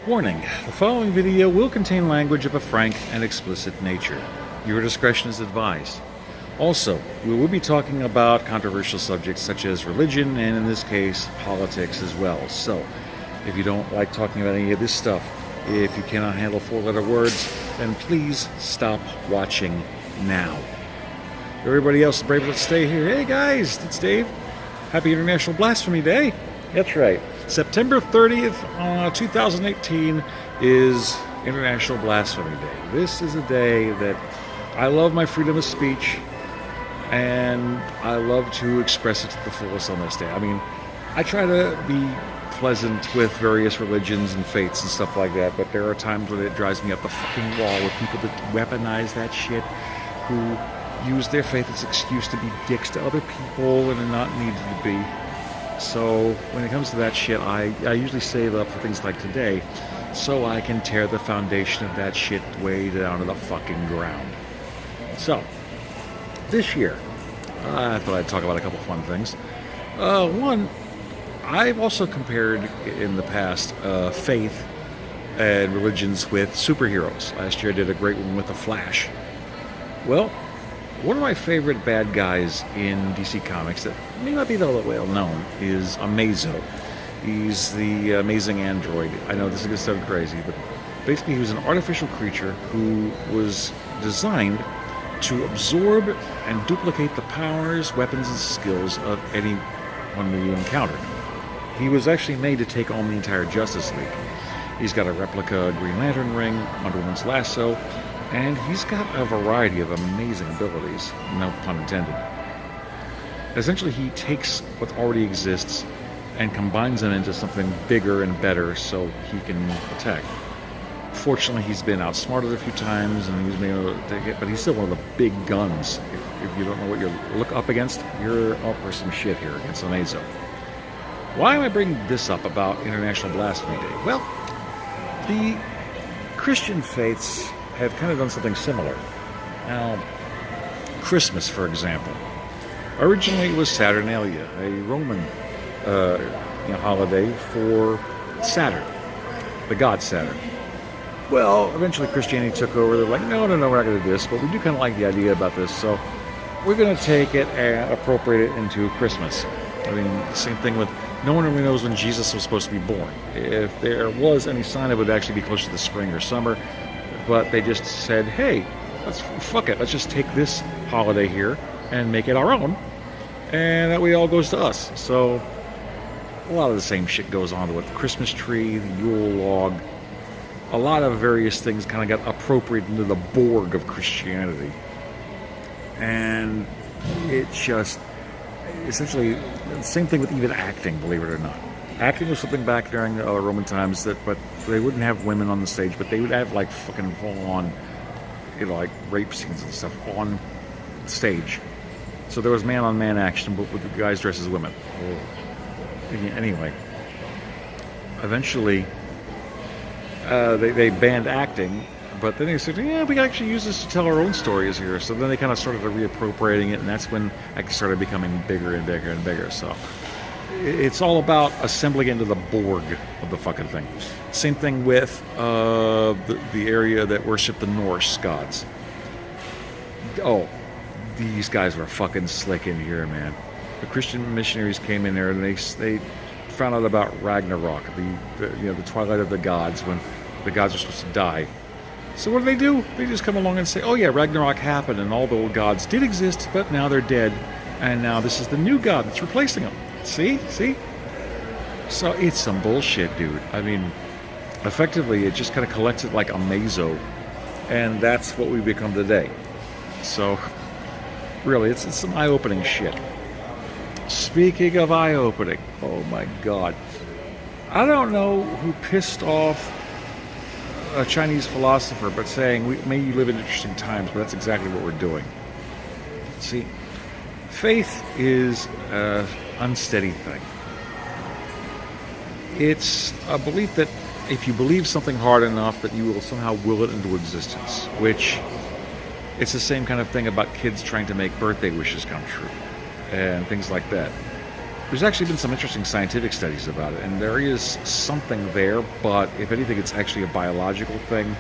Warning, the following video will contain language of a frank and explicit nature. Your discretion is advised. Also, we will be talking about controversial subjects such as religion and, in this case, politics as well. So, if you don't like talking about any of this stuff, if you cannot handle four-letter words, then please stop watching now. Everybody else is brave enough to stay here. Hey guys, it's Dave. Happy International Blasphemy Day. That's right. September 30th, 2018 is International Blasphemy Day. This is a day that I love my freedom of speech, and I love to express it to the fullest on this day. I mean, I try to be pleasant with various religions and faiths and stuff like that, but there are times when it drives me up the fucking wall with people that weaponize that shit, who use their faith as an excuse to be dicks to other people and are not needed to be. So when it comes to that shit, I usually save up for things like today so I can tear the foundation of that shit way down to the fucking ground. So, this year, I thought I'd talk about a couple fun things. One, I've also compared in the past faith and religions with superheroes. Last year I did a great one with The Flash. Well, one of my favorite bad guys in DC Comics that may not be that well known is Amazo. He's the amazing android. I know this is going to sound crazy, but basically he was an artificial creature who was designed to absorb and duplicate the powers, weapons, and skills of anyone we encountered. He was actually made to take on the entire Justice League. He's got a replica Green Lantern ring, Wonder Woman's lasso, and he's got a variety of amazing abilities, no pun intended. Essentially, he takes what already exists and combines them into something bigger and better so he can attack. Fortunately, he's been outsmarted a few times, and he's been able to take it, but he's still one of the big guns. If you don't know what you look up against, you're up for some shit here against Amazo. Why am I bringing this up about International Blasphemy Day? Well, the Christian faiths have kind of done something similar. Now, Christmas, for example. Originally, it was Saturnalia, a Roman holiday for Saturn, the god Saturn. Well, eventually Christianity took over. They're like, no, we're not going to do this, but we do kind of like the idea about this, so we're going to take it and appropriate it into Christmas. I mean, same thing with, no one really knows when Jesus was supposed to be born. If there was any sign, it would actually be closer to the spring or summer. But they just said, hey, fuck it, let's just take this holiday here and make it our own, and that way it all goes to us. So a lot of the same shit goes on with the Christmas tree, the Yule log. A lot of various things kind of got appropriated into the Borg of Christianity. And it just, essentially, the same thing with even acting, believe it or not. Acting was something back during Roman times but they wouldn't have women on the stage, but they would have like fucking full-on, like rape scenes and stuff on stage. So there was man-on-man action, but with the guys dressed as women. Anyway, eventually they banned acting, but then they said, yeah, we can actually use this to tell our own stories here. So then they kind of started reappropriating it, and that's when it started becoming bigger and bigger and bigger. So it's all about assembling into the Borg of the fucking thing. Same thing with the area that worship the Norse gods. Oh, these guys were fucking slick in here, man. The Christian missionaries came in there and they found out about Ragnarok, the twilight of the gods, when the gods are supposed to die. So what do? They just come along and say, oh yeah, Ragnarok happened and all the old gods did exist, but now they're dead, and now this is the new god that's replacing them. See? So it's some bullshit, dude. I mean, effectively, it just kind of collects it like Amazo, and that's what we become today. So, really, it's some eye-opening shit. Speaking of eye-opening, oh my god. I don't know who pissed off a Chinese philosopher, but saying, may you live in interesting times, but that's exactly what we're doing. See, faith is an unsteady thing. It's a belief that if you believe something hard enough, that you will somehow will it into existence, which it's the same kind of thing about kids trying to make birthday wishes come true and things like that. There's actually been some interesting scientific studies about it, and there is something there, but if anything, it's actually a biological thing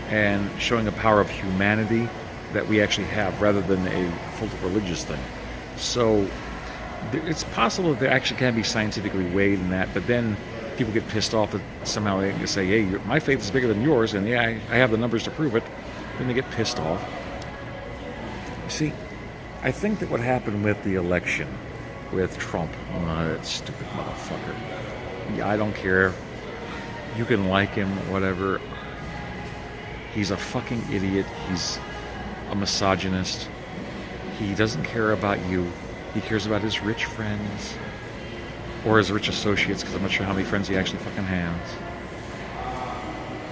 and showing a power of humanity that we actually have rather than a full religious thing. So it's possible that there actually can be scientifically weighed in that, but then people get pissed off that somehow they can say, hey, my faith is bigger than yours, and yeah, I have the numbers to prove it. Then they get pissed off. You see, I think that what happened with the election with Trump, that stupid motherfucker, yeah, I don't care. You can like him, whatever. He's a fucking idiot. He's a misogynist. He doesn't care about you. He cares about his rich friends or his rich associates, because I'm not sure how many friends he actually fucking has.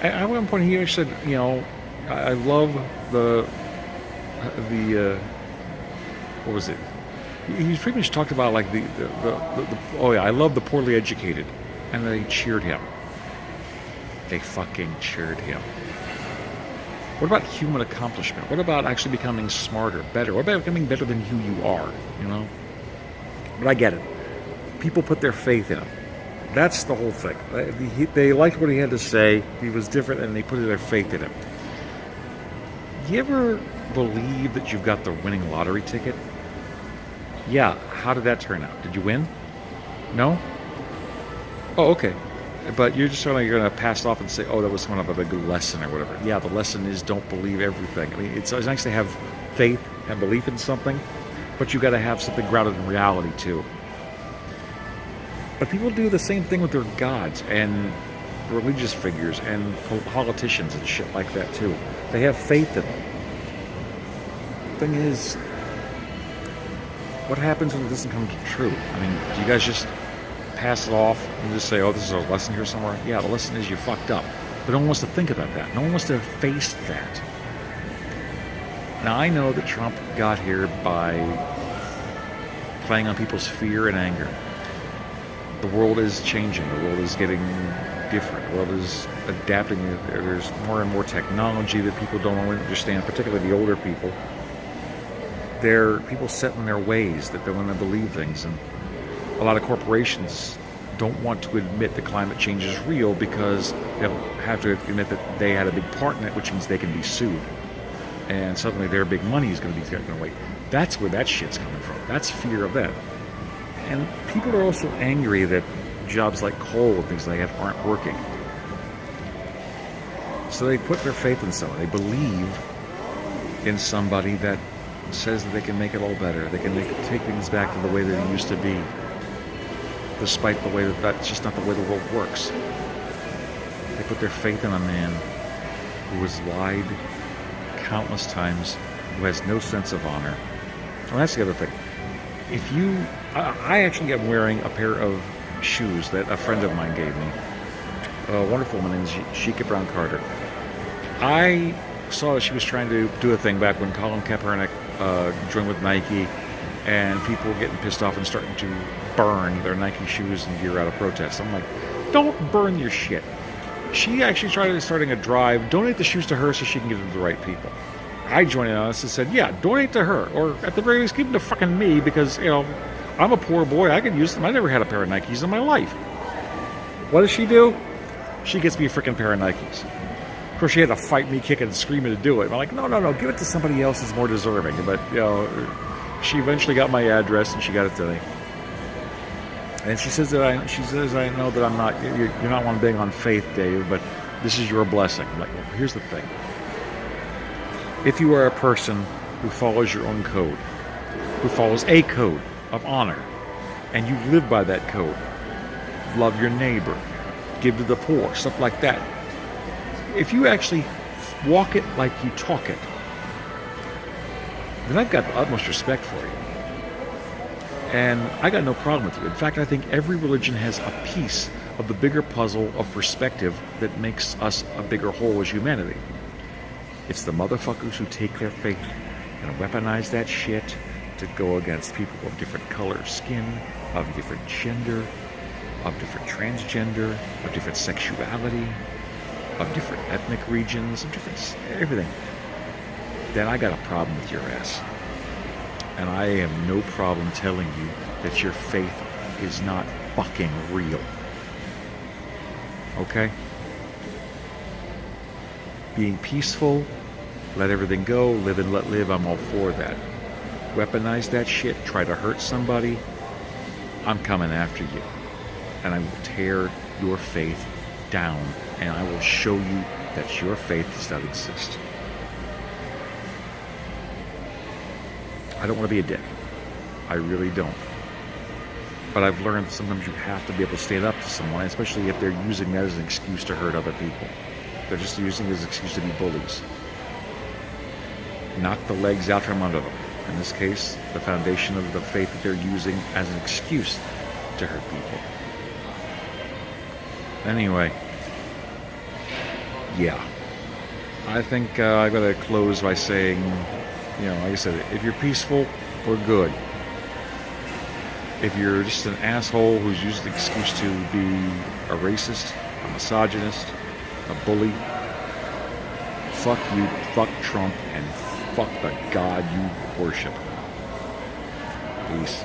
At one point, he actually said, you know, I love the what was it? He pretty much talked about like the oh yeah, I love the poorly educated, and they cheered him. They fucking cheered him. What about human accomplishment? What about actually becoming smarter, better? What about becoming better than who you are, you know? But I get it. People put their faith in him. That's the whole thing. They liked what he had to say. He was different, and they put their faith in him. You ever believe that you've got the winning lottery ticket? Yeah. How did that turn out? Did you win? No? Oh, okay. But you're just sort of going to pass off and say, oh, that was somewhat of a good lesson or whatever. Yeah, the lesson is don't believe everything. I mean, it's nice to have faith and belief in something, but you got to have something grounded in reality too. But people do the same thing with their gods and religious figures and politicians and shit like that too. They have faith in them. The thing is, what happens when it doesn't come true? I mean, do you guys just pass it off and just say, oh, this is a lesson here somewhere? Yeah, the lesson is you fucked up. But no one wants to think about that. No one wants to face that. Now, I know that Trump got here by playing on people's fear and anger. The world is changing. The world is getting different. The world is adapting. There's more and more technology that people don't understand, particularly the older people. There are people set in their ways that they want to believe things, and a lot of corporations don't want to admit that climate change is real because they'll have to admit that they had a big part in it, which means they can be sued. And suddenly their big money is going to be taken away. That's where that shit's coming from. That's fear of that. And people are also angry that jobs like coal and things like that aren't working. So they put their faith in someone. They believe in somebody that says that they can make it all better. They can take things back to the way that it used to be, despite the way that's just not the way the world works. They put their faith in a man who has lied countless times, who has no sense of honor. Well, that's the other thing. If you... I actually am wearing a pair of shoes that a friend of mine gave me. A wonderful woman named Sheikah Brown Carter. I saw that she was trying to do a thing back when Colin Kaepernick joined with Nike, and people were getting pissed off and starting to burn their Nike shoes and gear out of protest. I'm like, don't burn your shit. She actually tried starting a drive, donate the shoes to her so she can get them to the right people. I joined in on this and said, yeah, donate to her, or at the very least, give them to fucking me, because, you know, I'm a poor boy, I could use them. I never had a pair of Nikes in my life. What does she do? She gets me a freaking pair of Nikes. Of course, she had to fight me, kicking and screaming to do it. I'm like, no, give it to somebody else who's more deserving. But, you know, she eventually got my address and she got it to me. And she says I know that I'm not, you're not one big on faith, Dave, but this is your blessing. I'm like, well, here's the thing. If you are a person who follows your own code, who follows a code of honor, and you live by that code, love your neighbor, give to the poor, stuff like that. If you actually walk it like you talk it, then I've got the utmost respect for you. And I got no problem with you. In fact, I think every religion has a piece of the bigger puzzle of perspective that makes us a bigger whole as humanity. It's the motherfuckers who take their faith and weaponize that shit to go against people of different color of skin, of different gender, of different transgender, of different sexuality, of different ethnic regions, of different everything. Then I got a problem with your ass. And I have no problem telling you that your faith is not fucking real. Okay? Being peaceful, let everything go, live and let live, I'm all for that. Weaponize that shit, try to hurt somebody, I'm coming after you. And I will tear your faith down, and I will show you that your faith does not exist. I don't want to be a dick. I really don't. But I've learned that sometimes you have to be able to stand up to someone, especially if they're using that as an excuse to hurt other people. They're just using it as an excuse to be bullies. Knock the legs out from under them. In this case, the foundation of the faith that they're using as an excuse to hurt people. Anyway, yeah. I think I gotta close by saying, like I said, if you're peaceful, we're good. If you're just an asshole who's used the excuse to be a racist, a misogynist, a bully, fuck you, fuck Trump, and fuck the God you worship. Peace.